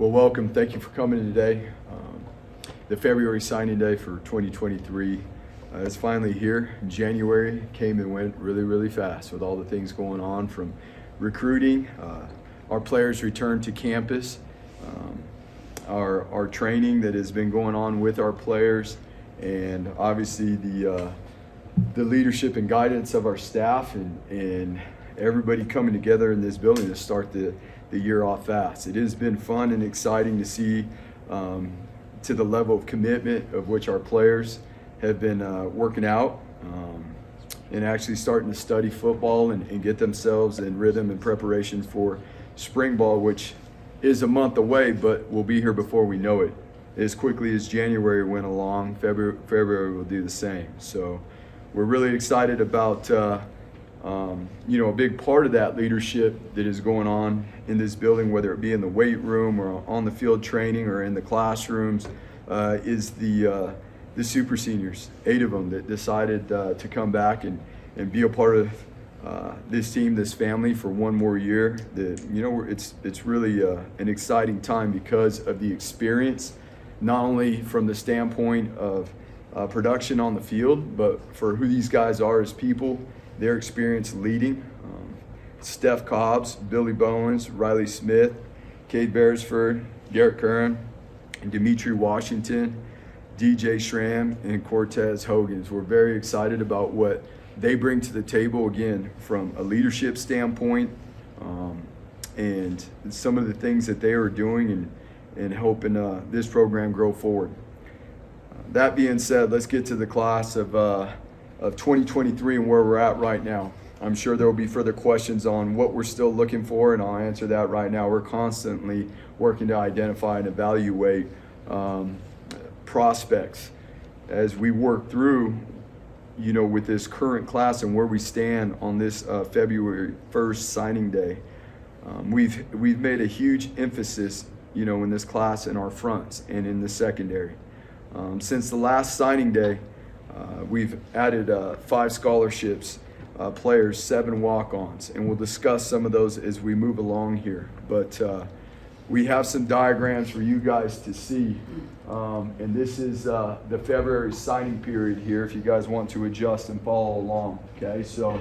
Well, welcome. Thank you for coming today. The February signing day for 2023 is finally here. January came and went really, really fast with all the things going on, from recruiting, our players returned to campus, our training that has been going on with our players, and obviously the leadership and guidance of our staff and everybody coming together in this building to start the year off fast. It has been fun and exciting to see to the level of commitment of which our players have been working out and actually starting to study football and get themselves in rhythm and preparation for spring ball, which is a month away, but will be here before we know it. As quickly as January went along, February will do the same. So we're really excited about a big part of that leadership that is going on in this building, whether it be in the weight room or on the field training or in the classrooms, is the super seniors, 8 of them that decided to come back and be a part of this team, this family for one more year. It's really an exciting time because of the experience, not only from the standpoint of production on the field, but for who these guys are as people, their experience leading. Steph Cobbs, Billy Bowens, Riley Smith, Cade Beresford, Garrett Curran, and Dimitri Washington, DJ Schramm, and Cortez Hogans. We're very excited about what they bring to the table, again, from a leadership standpoint, and some of the things that they are doing and helping this program grow forward. That being said, let's get to the class of 2023 and where we're at right now. I'm sure there will be further questions on what we're still looking for, and I'll answer that right now. We're constantly working to identify and evaluate prospects as we work through, with this current class and where we stand on this February 1st signing day. We've made a huge emphasis, in this class in our fronts and in the secondary. Since the last signing day, we've added 5 scholarships, players, 7 walk-ons, and we'll discuss some of those as we move along here. But we have some diagrams for you guys to see, and this is the February signing period here if you guys want to adjust and follow along, okay? So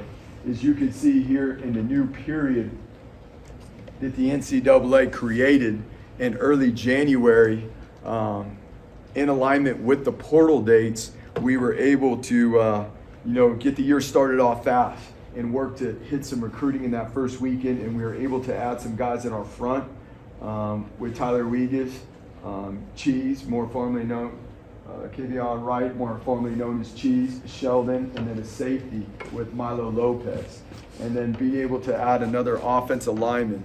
as you can see here in the new period that the NCAA created in early January, in alignment with the portal dates, we were able to get the year started off fast and work to hit some recruiting in that first weekend, and we were able to add some guys in our front with Tyler Wegas, Cheese, more formerly known, Kevion Wright, more formerly known as Cheese, Sheldon, and then a safety with Milo Lopez. And then being able to add another offensive lineman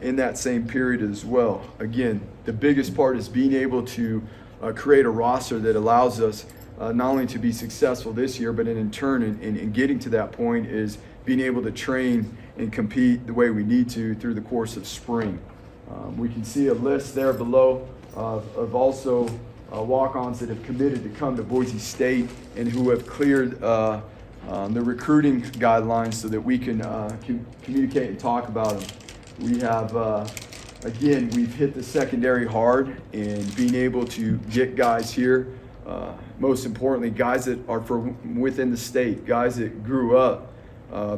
in that same period as well. Again, the biggest part is being able to create a roster that allows us not only to be successful this year, but in turn, in getting to that point, is being able to train and compete the way we need to through the course of spring. We can see a list there below of also walk-ons that have committed to come to Boise State and who have cleared the recruiting guidelines so that we can communicate and talk about them. We have, again, we've hit the secondary hard and being able to get guys here. Most importantly, guys that are from within the state, guys that grew up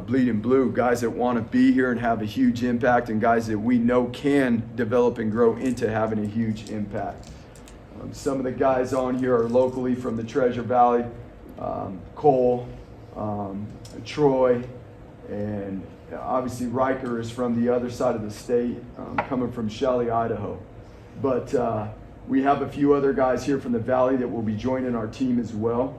bleeding blue, guys that want to be here and have a huge impact, and guys that we know can develop and grow into having a huge impact. Some of the guys on here are locally from the Treasure Valley, Cole, Troy, and obviously Riker is from the other side of the state, coming from Shelley, Idaho. But we have a few other guys here from the Valley that will be joining our team as well.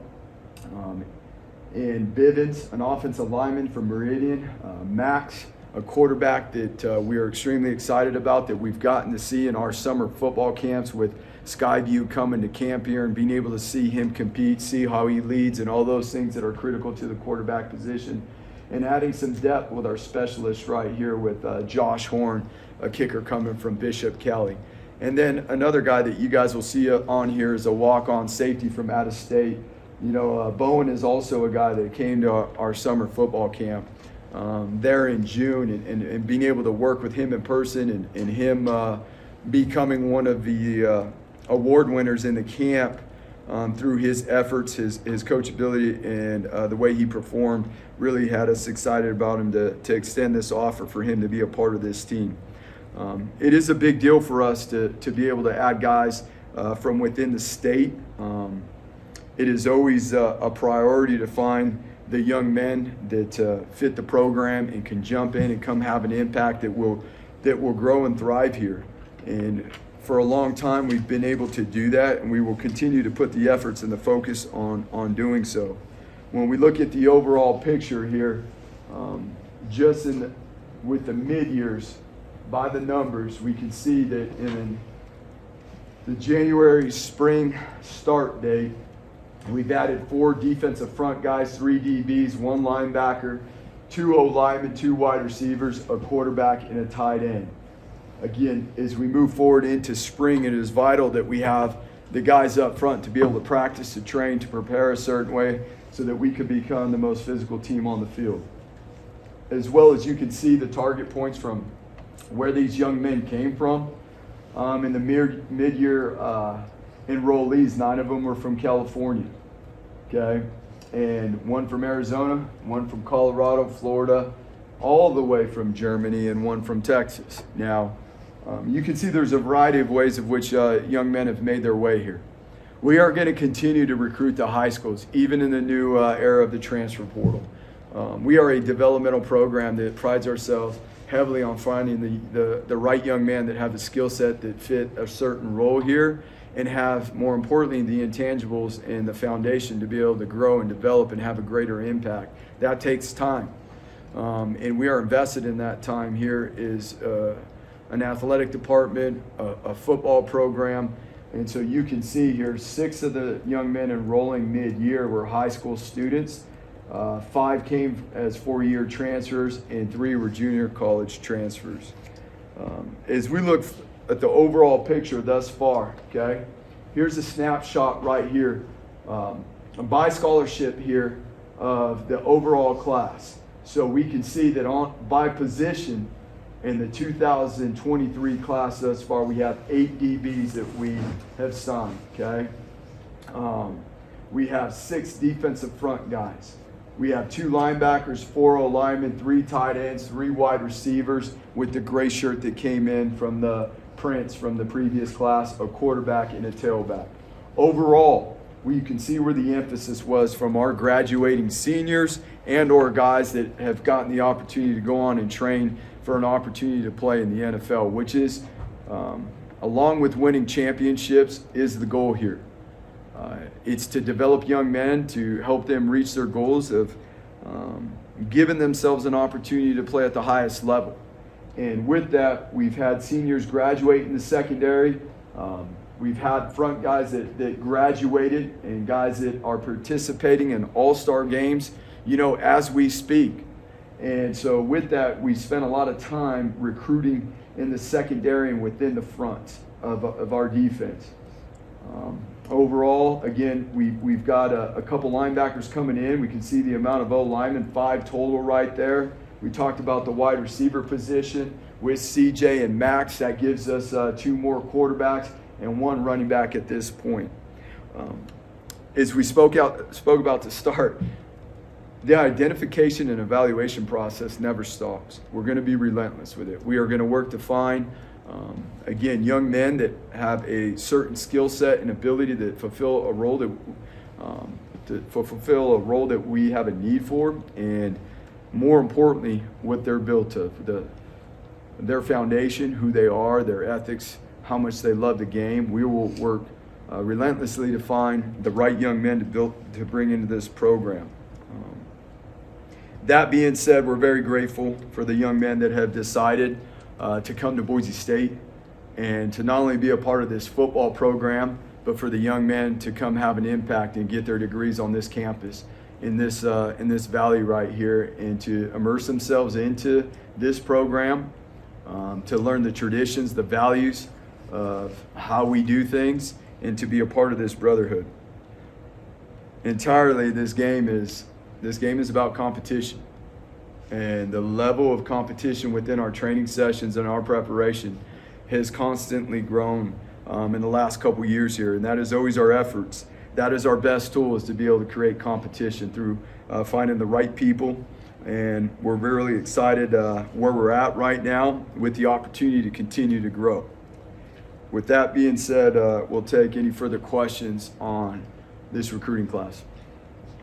And Bivens, an offensive lineman from Meridian. Max, a quarterback that we are extremely excited about, that we've gotten to see in our summer football camps with Skyview coming to camp here and being able to see him compete, see how he leads and all those things that are critical to the quarterback position. And adding some depth with our specialists right here with Josh Horn, a kicker coming from Bishop Kelly. And then another guy that you guys will see on here is a walk-on safety from out of state. Bowen is also a guy that came to our summer football camp there in June, and being able to work with him in person and him becoming one of the award winners in the camp through his efforts, his coachability, and the way he performed really had us excited about him to extend this offer for him to be a part of this team. It is a big deal for us to be able to add guys from within the state. It is always a priority to find the young men that fit the program and can jump in and come have an impact that will grow and thrive here. And for a long time, we've been able to do that, and we will continue to put the efforts and the focus on doing so. When we look at the overall picture here, just with the mid-years, by the numbers, we can see that in the January spring start date, we've added 4 defensive front guys, 3 DBs, 1 linebacker, 2 O-linemen, 2 wide receivers, a quarterback, and a tight end. Again, as we move forward into spring, it is vital that we have the guys up front to be able to practice, to train, to prepare a certain way so that we could become the most physical team on the field. As well as you can see the target points from where these young men came from. In the mid-year enrollees, 9 of them were from California, okay? And 1 from Arizona, 1 from Colorado, Florida, all the way from Germany, and 1 from Texas. Now, you can see there's a variety of ways of which young men have made their way here. We are going to continue to recruit the high schools, even in the new era of the transfer portal. We are a developmental program that prides ourselves heavily on finding the right young man that have the skill set that fit a certain role here, and have, more importantly, the intangibles and the foundation to be able to grow and develop and have a greater impact. That takes time. And we are invested in that time here is an athletic department, a football program. And so you can see here, 6 of the young men enrolling mid-year were high school students. 5 came as 4-year transfers, and 3 were junior college transfers. As we look at the overall picture thus far, okay, here's a snapshot right here, by scholarship here of the overall class. So we can see that by position in the 2023 class thus far, we have 8 DBs that we have signed, okay? We have 6 defensive front guys. We have 2 linebackers, 4 O-linemen, 3 tight ends, 3 wide receivers with the gray shirt that came in from the prints from the previous class, a quarterback and a tailback. Overall, you can see where the emphasis was from our graduating seniors and or guys that have gotten the opportunity to go on and train for an opportunity to play in the NFL, which is, along with winning championships, is the goal here. It's to develop young men, to help them reach their goals of giving themselves an opportunity to play at the highest level. And with that, we've had seniors graduate in the secondary. We've had front guys that graduated and guys that are participating in all-star games, as we speak. And so with that, we spent a lot of time recruiting in the secondary and within the front of our defense. Overall, again, we've got a couple linebackers coming in. We can see the amount of O-linemen, 5 total right there. We talked about the wide receiver position with CJ and Max. That gives us 2 more quarterbacks and 1 running back at this point. As we spoke about to start, the identification and evaluation process never stops. We're going to be relentless with it. We are going to work to find, again, young men that have a certain skill set and ability to fulfill a role that we have a need for, and more importantly, what they're built of, their foundation, who they are, their ethics, how much they love the game. We will work relentlessly to find the right young men to bring into this program. That being said, we're very grateful for the young men that have decided to come to Boise State and to not only be a part of this football program, but for the young men to come have an impact and get their degrees on this campus, in this valley right here, and to immerse themselves into this program, to learn the traditions, the values of how we do things, and to be a part of this brotherhood. Entirely, this game is about competition, and the level of competition within our training sessions and our preparation has constantly grown in the last couple years here, and that is always our efforts. That is our best tool, is to be able to create competition through finding the right people. And we're really excited where we're at right now with the opportunity to continue to grow. With that being said, we'll take any further questions on this recruiting class.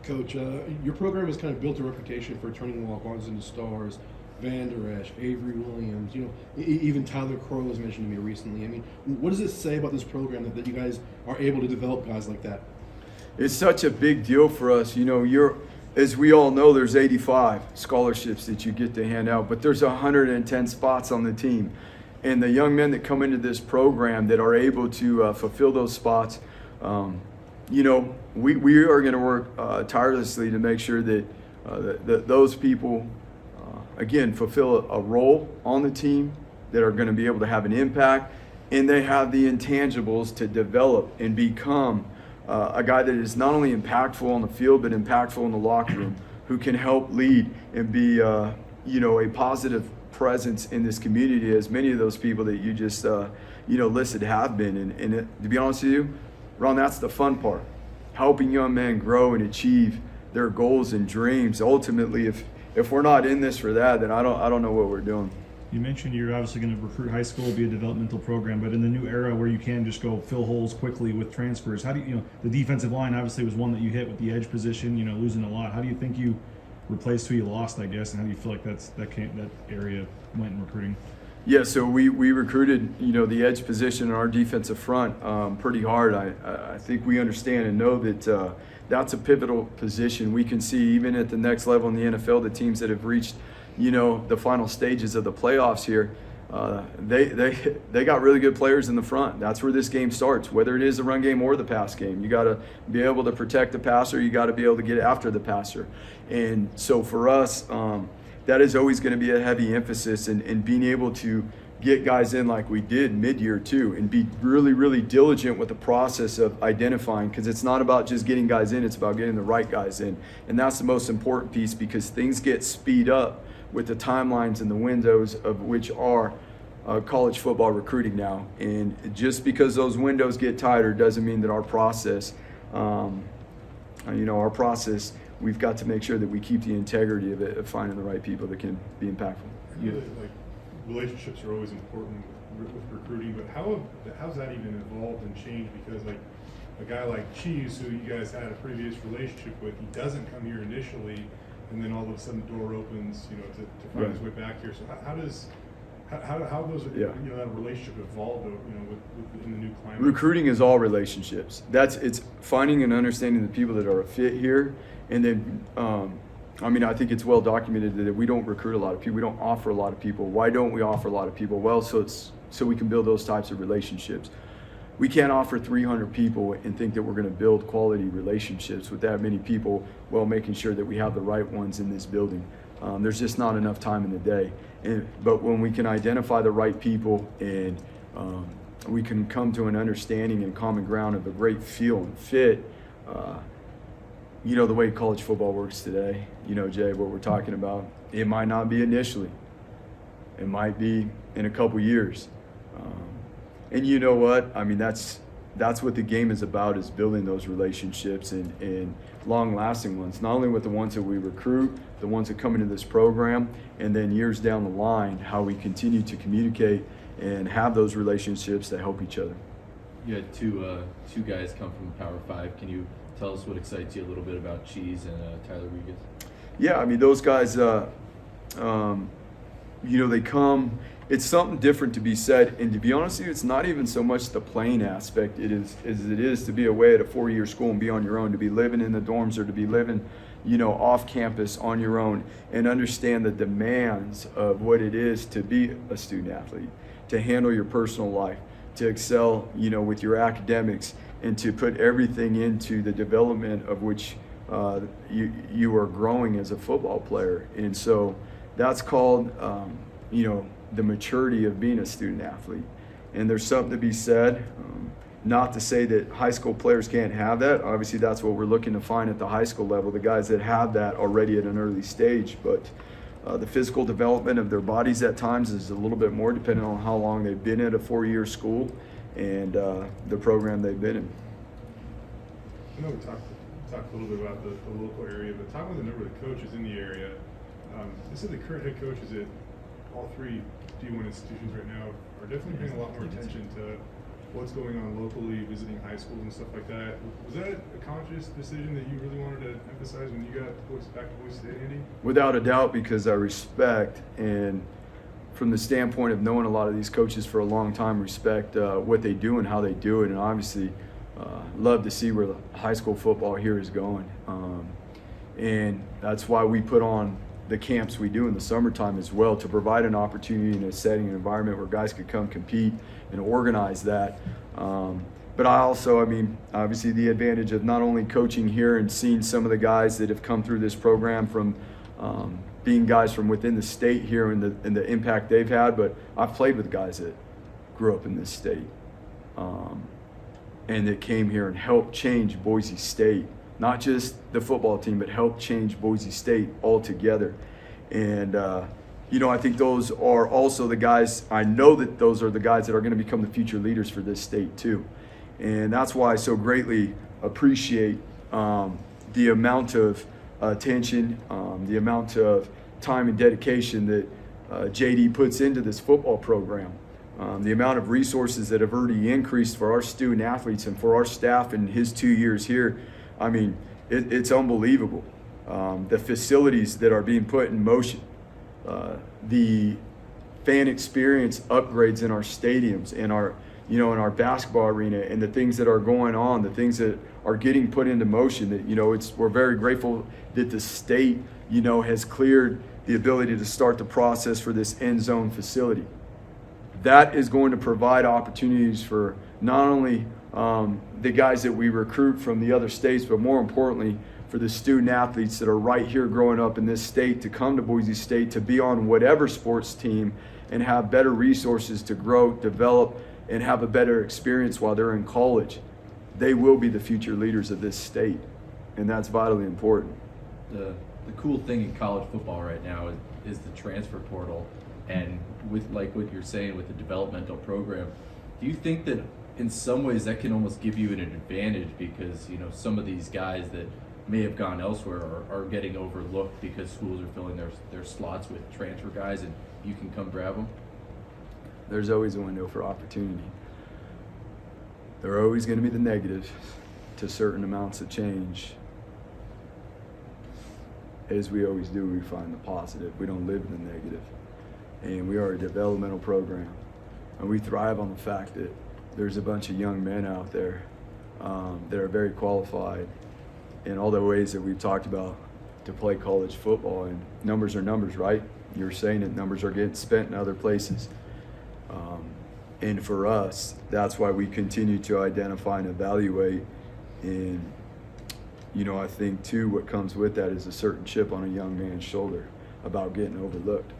Coach, your program has kind of built a reputation for turning walk-ons into stars. Van Der Esch, Avery Williams, even Tyler Crow was mentioned to me recently. I mean, what does it say about this program that you guys are able to develop guys like that? It's such a big deal for us. As we all know, there's 85 scholarships that you get to hand out, but there's 110 spots on the team. And the young men that come into this program that are able to fulfill those spots, we are going to work tirelessly to make sure that those people, again, fulfill a role on the team, that are going to be able to have an impact, and they have the intangibles to develop and become a guy that is not only impactful on the field, but impactful in the locker room, who can help lead and be, a positive presence in this community, as many of those people that you just, listed have been. And to be honest with you, Ron, that's the fun part. Helping young men grow and achieve their goals and dreams. Ultimately, if we're not in this for that, then I don't know what we're doing. You mentioned you're obviously going to recruit high school, be a developmental program, but in the new era where you can just go fill holes quickly with transfers, how do the defensive line obviously was one that you hit with the edge position, losing a lot. How do you think you replaced who you lost, I guess, and how do you feel like that area went in recruiting? Yeah, so we recruited, the edge position in our defensive front pretty hard. I think we understand and know that that's a pivotal position. We can see even at the next level in the NFL, the teams that have reached the final stages of the playoffs here, they got really good players in the front. That's where this game starts, whether it is the run game or the pass game. You got to be able to protect the passer. You got to be able to get after the passer. And so for us, that is always going to be a heavy emphasis in being able to get guys in like we did mid-year too, and be really, really diligent with the process of identifying, because it's not about just getting guys in, it's about getting the right guys in. And that's the most important piece, because things get speed up with the timelines and the windows of which are college football recruiting now. And just because those windows get tighter doesn't mean that our process, we've got to make sure that we keep the integrity of it, of finding the right people that can be impactful. Relationships are always important with recruiting, but how's that even evolved and changed? Because a guy like Cheese, who you guys had a previous relationship with, he doesn't come here initially, and then all of a sudden the door opens, to find his way back here. So how those that relationship evolved, in the new climate? Recruiting is all relationships. It's finding and understanding the people that are a fit here, and then I think it's well documented that we don't recruit a lot of people. We don't offer a lot of people. Why don't we offer a lot of people? Well, so we can build those types of relationships. We can't offer 300 people and think that we're going to build quality relationships with that many people while making sure that we have the right ones in this building. There's just not enough time in the day. But when we can identify the right people and we can come to an understanding and common ground of a great feel and fit, the way college football works today, Jay, what we're talking about, it might not be initially. It might be in a couple years. And you know what? That's what the game is about, is building those relationships and long-lasting ones, not only with the ones that we recruit, the ones that come into this program, and then years down the line, how we continue to communicate and have those relationships that help each other. You had two guys come from the Power 5. Can you tell us what excites you a little bit about Cheese and Tyler Regas? Yeah, those guys, they come. It's something different to be said, and to be honest with you, it's not even so much the playing aspect as it is to be away at a 4-year school and be on your own, to be living in the dorms or to be living, off campus on your own, and understand the demands of what it is to be a student athlete, to handle your personal life, to excel, with your academics, and to put everything into the development of which you are growing as a football player. And so that's called, the maturity of being a student athlete. And there's something to be said, not to say that high school players can't have that. Obviously, that's what we're looking to find at the high school level, the guys that have that already at an early stage. But The physical development of their bodies at times is a little bit more depending on how long they've been at a 4-year school and the program they've been in. I know we talked a little bit about the local area, but talking with a number of the coaches in the area, they said the current head coaches at all 3 D1 institutions right now are definitely paying a lot more attention to what's going on locally, visiting high schools and stuff like that. Was that a conscious decision that you really wanted to emphasize when you got back to Boise State, Andy? Without a doubt, because I respect, and from the standpoint of knowing a lot of these coaches for a long time, respect what they do and how they do it, and obviously love to see where the high school football here is going. And that's why we put on the camps we do in the summertime as well, to provide an opportunity in a setting, an environment where guys could come compete and organize that. But I also, obviously the advantage of not only coaching here and seeing some of the guys that have come through this program from being guys from within the state here and the impact they've had, but I've played with guys that grew up in this state and that came here and helped change Boise State. Not just the football team, but helped change Boise State altogether. And, I think those are also the guys, I know that those are the guys that are going to become the future leaders for this state too. And that's why I so greatly appreciate the amount of attention, the amount of time and dedication that JD puts into this football program. The amount of resources that have already increased for our student athletes and for our staff in his 2 years here. It's unbelievable. The facilities that are being put in motion, the fan experience upgrades in our stadiums, in our basketball arena, and the things that are going on, the things that are getting put into motion. That we're very grateful that the state, has cleared the ability to start the process for this end zone facility. That is going to provide opportunities for not only the guys that we recruit from the other states, but more importantly, for the student athletes that are right here growing up in this state to come to Boise State, to be on whatever sports team and have better resources to grow, develop, and have a better experience while they're in college. They will be the future leaders of this state, and that's vitally important. The cool thing in college football right now is the transfer portal, and with like what you're saying with the developmental program, do you think that in some ways that can almost give you an advantage because some of these guys that may have gone elsewhere are getting overlooked because schools are filling their slots with transfer guys and you can come grab them? There's always a window for opportunity. There are always going to be the negatives to certain amounts of change. As we always do, we find the positive. We don't live in the negative. And we are a developmental program. And we thrive on the fact that there's a bunch of young men out there that are very qualified in all the ways that we've talked about to play college football. And numbers are numbers, right? You're saying that numbers are getting spent in other places. And for us, that's why we continue to identify and evaluate. And, I think too, what comes with that is a certain chip on a young man's shoulder about getting overlooked.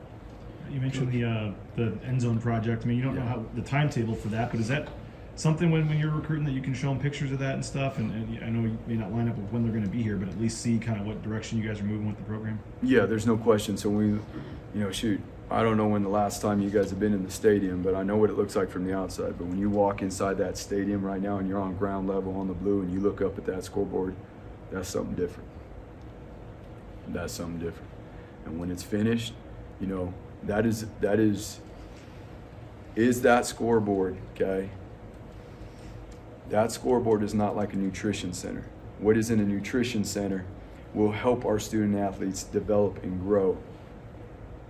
You mentioned the end zone project. You don't know how the timetable for that, but is that something when you're recruiting that you can show them pictures of that and stuff? And I know you may not line up with when they're going to be here, but at least see kind of what direction you guys are moving with the program. Yeah, there's no question. So I don't know when the last time you guys have been in the stadium, but I know what it looks like from the outside. But when you walk inside that stadium right now and you're on ground level on the blue and you look up at that scoreboard, that's something different. That's something different. And when it's finished, that is that scoreboard, okay? That scoreboard is not like a nutrition center. What is in a nutrition center will help our student athletes develop and grow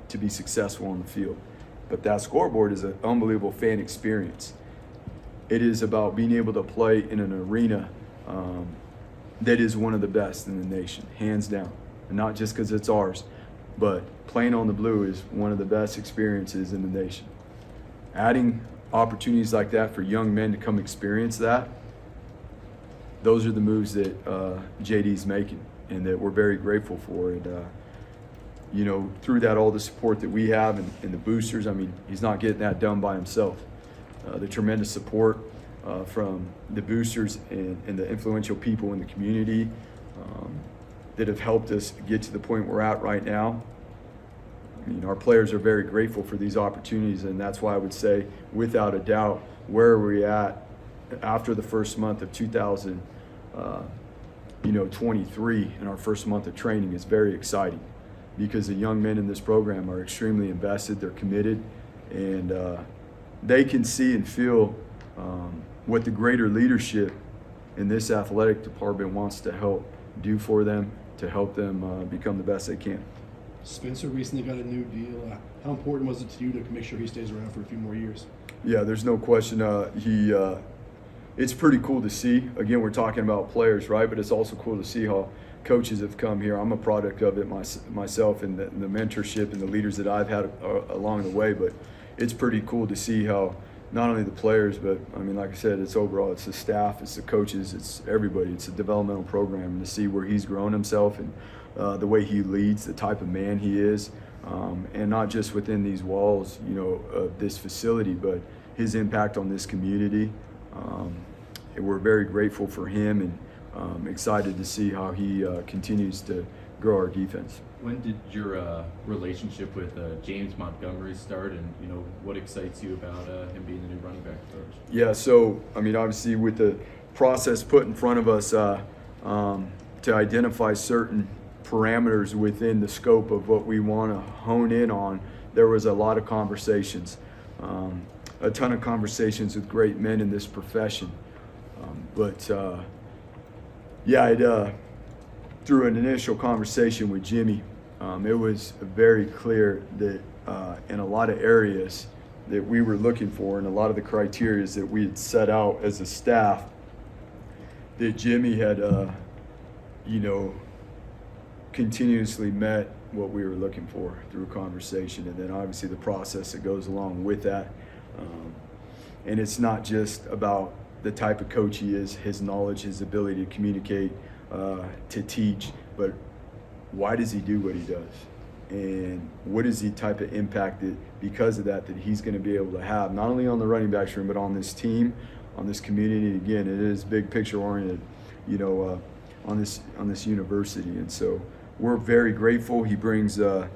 to be successful on the field. But that scoreboard is an unbelievable fan experience. It is about being able to play in an arena that is one of the best in the nation, hands down. And not just because it's ours, but playing on the blue is one of the best experiences in the nation. Adding opportunities like that for young men to come experience that, those are the moves that JD's making and that we're very grateful for. And through that, all the support that we have and the boosters, he's not getting that done by himself. The tremendous support from the boosters and the influential people in the community that have helped us get to the point we're at right now. mean, our players are very grateful for these opportunities, and that's why I would say, without a doubt, where are we at after the first month of 2023 and our first month of training is very exciting, because the young men in this program are extremely invested, they're committed, and they can see and feel what the greater leadership in this athletic department wants to help do for them, to help them become the best they can. Spencer recently got a new deal. How important was it to you to make sure he stays around for a few more years? Yeah, there's no question. It's pretty cool to see. Again, we're talking about players, right? But it's also cool to see how coaches have come here. I'm a product of it myself, and the mentorship and the leaders that I've had along the way. But it's pretty cool to see how not only the players, but I mean, like I said, it's overall, it's the staff, it's the coaches, it's everybody. It's a developmental program, and to see where he's grown himself and the way he leads, the type of man he is, and not just within these walls, of this facility, but his impact on this community. We're very grateful for him, and excited to see how he continues to grow our defense. When did your relationship with James Montgomery start, and what excites you about him being the new running back coach? Yeah, so I mean, obviously with the process put in front of us to identify certain parameters within the scope of what we want to hone in on, there was a lot of conversations, a ton of conversations with great men in this profession. Through an initial conversation with Jimmy, it was very clear that in a lot of areas that we were looking for, and a lot of the criteria that we had set out as a staff, that Jimmy had, continuously met what we were looking for through conversation, and then obviously the process that goes along with that. And it's not just about the type of coach he is, his knowledge, his ability to communicate, to teach, but why does he do what he does? And what is the type of impact that, because of that he's going to be able to have, not only on the running backs room, but on this team, on this community. Again, it is big picture oriented, on this university. And so we're very grateful. He brings a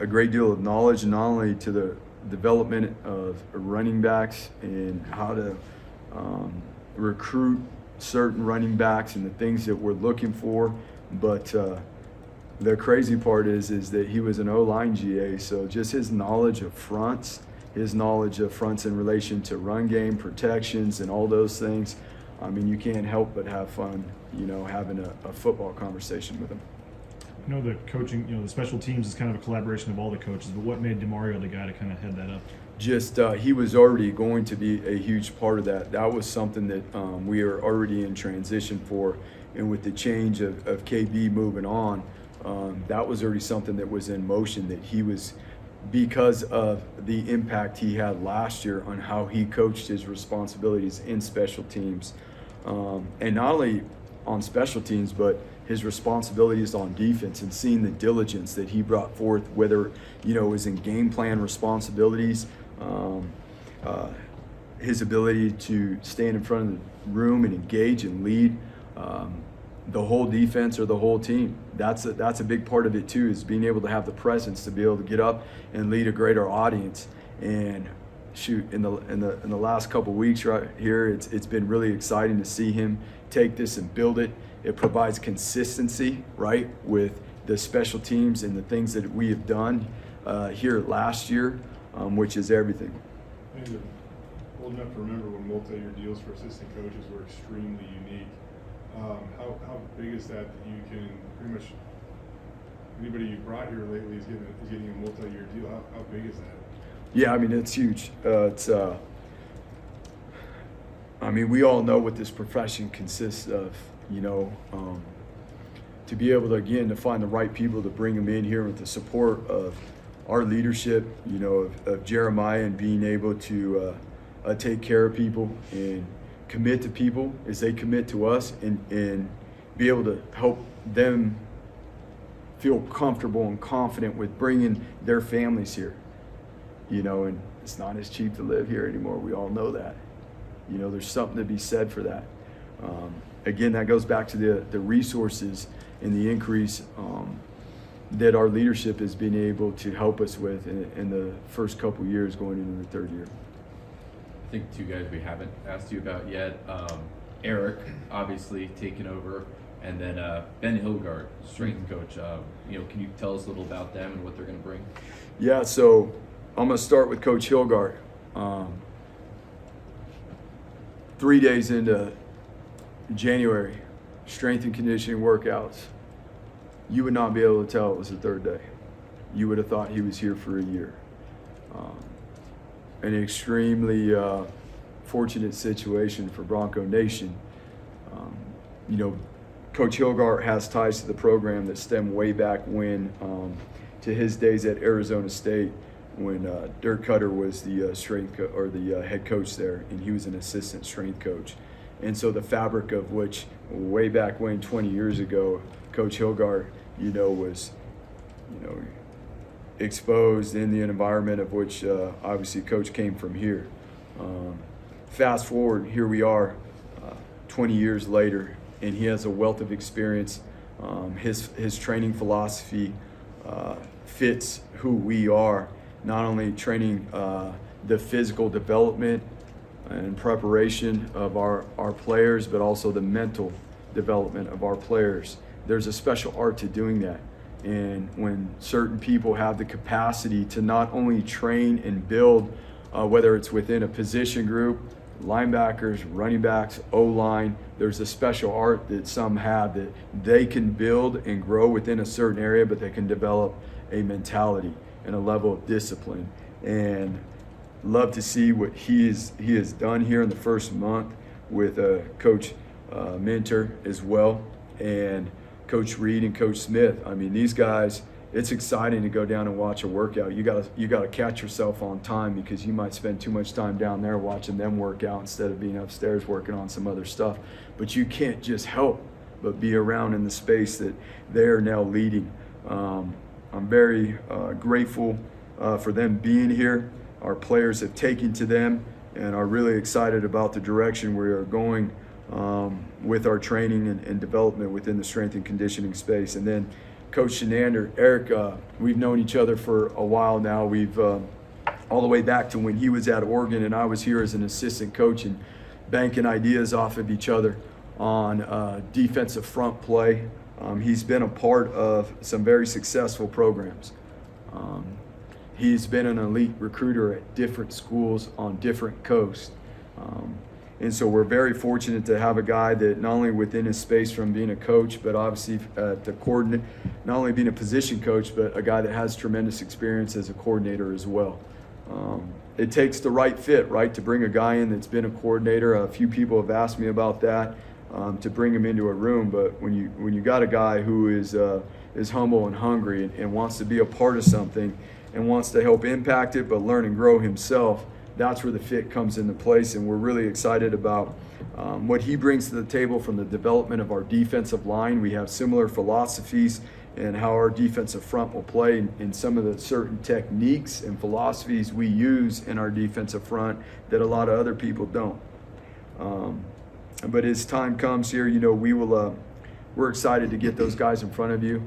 great deal of knowledge, not only to the development of running backs and how to recruit certain running backs and the things that we're looking for, but the crazy part is that he was an O-line GA, so just his knowledge of fronts in relation to run game, protections, and all those things. I mean, you can't help but have fun, having a football conversation with him. The coaching, the special teams is kind of a collaboration of all the coaches, but what made DeMario the guy to kind of head that up? Just he was already going to be a huge part of that. That was something that we are already in transition for, and with the change of KB moving on, that was already something that was in motion, that he was, because of the impact he had last year on how he coached his responsibilities in special teams, and not only on special teams, but his responsibilities on defense, and seeing the diligence that he brought forth, whether it was in game plan responsibilities, his ability to stand in front of the room and engage and lead the whole defense or the whole team. That's a big part of it too, is being able to have the presence to be able to get up and lead a greater audience. And shoot, in the last couple of weeks right here, it's been really exciting to see him take this and build it. It provides consistency, right, with the special teams and the things that we have done here last year, which is everything. And old enough to remember when multi-year deals for assistant coaches were extremely unique. How big is that you can pretty much, anybody you brought here lately is getting a multi-year deal? How big is that? Yeah, I mean, it's huge. We all know what this profession consists of, to be able to, again, to find the right people to bring them in here with the support of our leadership, of Jeremiah, and being able to take care of people and commit to people as they commit to us, and be able to help them feel comfortable and confident with bringing their families here. And it's not as cheap to live here anymore. We all know that. There's something to be said for that. Again, that goes back to the resources and the increase that our leadership has been able to help us with in the first couple years going into the third year. I think two guys we haven't asked you about yet. Eric, obviously taking over, and then Ben Hilgard, strength coach. Can you tell us a little about them and what they're going to bring? Yeah, so I'm going to start with Coach Hilgard. 3 days into January, strength and conditioning workouts, you would not be able to tell it was the third day. You would have thought he was here for a year. An extremely fortunate situation for Bronco Nation. Coach Hilgard has ties to the program that stem way back when, to his days at Arizona State, when Dirk Cutter was the the head coach there, and he was an assistant strength coach. And so the fabric of which, way back when, 20 years ago, Coach Hilgard, was, exposed in the environment of which obviously Coach came from here. Fast forward, here we are, 20 years later, and he has a wealth of experience. His training philosophy fits who we are, not only training the physical development and preparation of our players, but also the mental development of our players. There's a special art to doing that. And when certain people have the capacity to not only train and build, whether it's within a position group, linebackers, running backs, O-line, there's a special art that some have that they can build and grow within a certain area, but they can develop a mentality and a level of discipline. And love to see what he has done here in the first month with Coach Minter as well, and Coach Reed and Coach Smith. I mean, these guys, it's exciting to go down and watch a workout. You gotta catch yourself on time, because you might spend too much time down there watching them work out instead of being upstairs working on some other stuff. But you can't just help but be around in the space that they're now leading. I'm very grateful for them being here. Our players have taken to them and are really excited about the direction we are going with our training and development within the strength and conditioning space. And then Coach Shenander, Eric, we've known each other for a while now. We've all the way back to when he was at Oregon and I was here as an assistant coach, and banking ideas off of each other on defensive front play. He's been a part of some very successful programs. He's been an elite recruiter at different schools on different coasts. And so we're very fortunate to have a guy that not only within his space from being a coach, but obviously the coordinate, not only being a position coach, but a guy that has tremendous experience as a coordinator as well. It takes the right fit, right, to bring a guy in that's been a coordinator. A few people have asked me about that, to bring him into a room. But when you got a guy who is humble and hungry and wants to be a part of something and wants to help impact it, but learn and grow himself, that's where the fit comes into place. And we're really excited about what he brings to the table from the development of our defensive line. We have similar philosophies and how our defensive front will play, in some of the certain techniques and philosophies we use in our defensive front that a lot of other people don't. But as time comes here, we're excited to get those guys in front of you,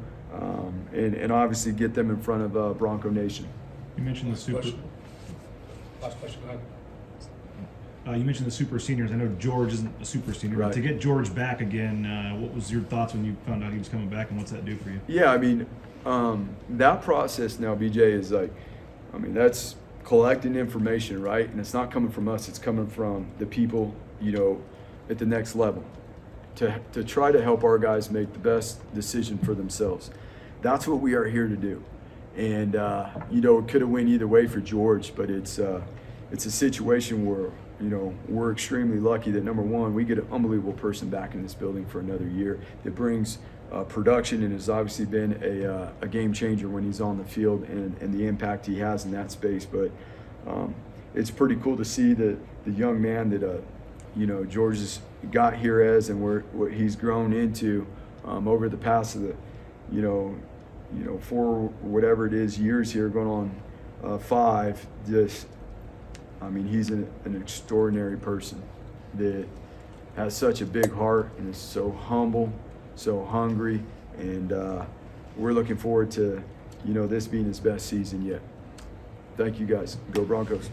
and obviously get them in front of Bronco Nation. You mentioned the super. Last question, go ahead. You mentioned the super seniors. I know George isn't a super senior, Right. but to get George back again, what was your thoughts when you found out he was coming back, and what's that do for you? Yeah, I mean, that process now, BJ, is that's collecting information, right? And it's not coming from us, it's coming from the people, at the next level to try to help our guys make the best decision for themselves. That's what we are here to do. And, it could have went either way for George, but it's a situation where, we're extremely lucky that, number one, we get an unbelievable person back in this building for another year that brings production and has obviously been a game changer when he's on the field and the impact he has in that space. But it's pretty cool to see the young man that, George has got here as, and what he's grown into over the past of the, 4 whatever it is years here, going on 5. He's an extraordinary person that has such a big heart and is so humble, so hungry, and we're looking forward to, this being his best season yet. Thank you guys. Go Broncos.